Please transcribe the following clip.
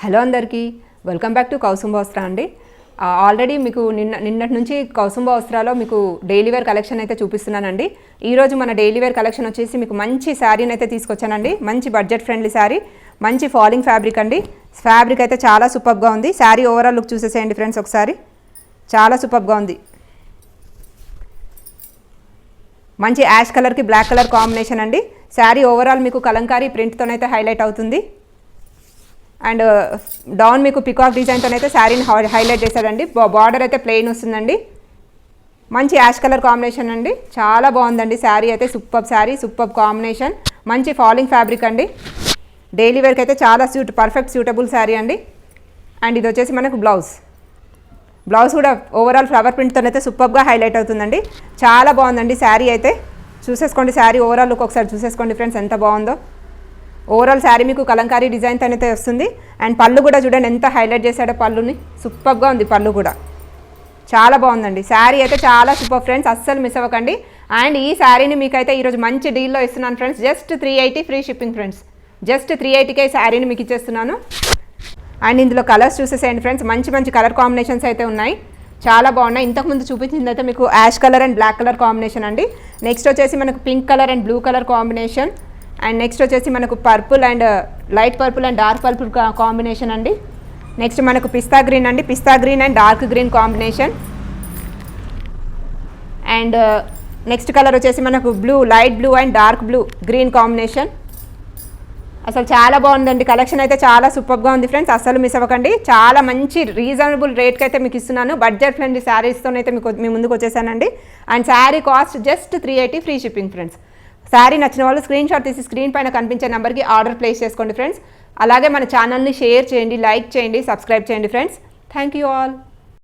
Hello అందరికీ welcome back to కౌసుంబ వస్త్ర అండి. ఆల్రెడీ మీకు నిన్నటి నుంచి కౌసుంబ వస్త్రాలో మీకు డైలీ వేర్ కలెక్షన్ అయితే చూపిస్తున్నానండి. ఈరోజు మన డైలీ వేర్ కలెక్షన్ వచ్చేసి మీకు మంచి శారీని అయితే తీసుకొచ్చానండి. మంచి బడ్జెట్ ఫ్రెండ్లీ శారీ, మంచి ఫాలింగ్ ఫ్యాబ్రిక్ అండి. ఫ్యాబ్రిక్ అయితే చాలా సూపర్గా ఉంది. శారీ ఓవరాల్ లుక్ చూసేసేయండి ఫ్రెండ్స్ ఒకసారి. చాలా సూపర్గా ఉంది. మంచి యాష్ కలర్కి బ్లాక్ కలర్ కాంబినేషన్ అండి. శారీ ఓవరాల్ మీకు కలంకారీ ప్రింట్తోనైతే హైలైట్ అవుతుంది. అండ్ డౌన్ మీకు పికాక్ డిజైన్తోనైతే శారీని హైలైట్ చేశాడండి. బార్డర్ అయితే ప్లెయిన్ వస్తుందండి. మంచి యాష్ కలర్ కాంబినేషన్ అండి. చాలా బాగుందండి శారీ అయితే. సూపర్ శారీ, సూపర్ కాంబినేషన్, మంచి ఫాలింగ్ ఫ్యాబ్రిక్ అండి. డైలీ వేర్కి అయితే చాలా పర్ఫెక్ట్ సూటబుల్ శారీ అండి. అండ్ ఇది వచ్చేసి మనకు బ్లౌజ్ కూడా ఓవరాల్ ఫ్లవర్ ప్రింట్తోనైతే సూపర్గా హైలైట్ అవుతుందండి. చాలా బాగుందండి శారీ అయితే. చూసేసుకోండి శారీ ఓవరాల్ లుక్ ఒకసారి చూసేసుకోండి ఫ్రెండ్స్, ఎంత బాగుందో. ఓవరాల్ శారీ మీకు కలంకారీ డిజైన్తో అయితే వస్తుంది. అండ్ పళ్ళు కూడా చూడండి ఎంత హైలైట్ చేశాడో పళ్ళుని. సూపర్గా ఉంది పళ్ళు కూడా, చాలా బాగుందండి శారీ అయితే. చాలా సూపర్ ఫ్రెండ్స్, అస్సలు మిస్ అవ్వకండి. అండ్ ఈ శారీని మీకైతే ఈరోజు మంచి డీల్లో ఇస్తున్నాను friends. Just 380 free shipping friends. Just 380కే శారీని మీకు ఇచ్చేస్తున్నాను. అండ్ ఇందులో కలర్స్ చూసేసేయండి ఫ్రెండ్స్. మంచి మంచి కలర్ కాంబినేషన్స్ అయితే ఉన్నాయి, చాలా బాగున్నాయి. ఇంతకుముందు చూపించింది అయితే మీకు ash colour and black colour combination అండి. నెక్స్ట్ వచ్చేసి మనకు pink colour and blue colour combination. And next వచ్చేసి మనకు purple and light purple and dark purple combination అండి. నెక్స్ట్ మనకు పిస్తా గ్రీన్ అండి. Pista green and dark green combination. And next colour వచ్చేసి మనకు blue, light blue and dark blue green combination. అసలు చాలా బాగుందండి కలెక్షన్ అయితే. చాలా సూపర్గా ఉంది ఫ్రెండ్స్, అసలు మిస్ అవ్వకండి. చాలా మంచి రీజనబుల్ రేట్కి అయితే మీకు ఇస్తున్నాను. బడ్జెట్ ఫ్రెండ్లీ శారీస్తోనైతే మీ ముందుకు వచ్చేసానండి. And sari cost just 380 free shipping friends. Sari నచ్చిన వాళ్ళు స్క్రీన్ షాట్ తీసి స్క్రీన్ పైన కనిపించే నెంబర్కి ఆర్డర్ ప్లేస్ చేసుకోండి ఫ్రెండ్స్. అలాగే మన ఛానల్ని షేర్ చేయండి, లైక్ చేయండి, సబ్స్క్రైబ్ చేయండి ఫ్రెండ్స్. Thank you all.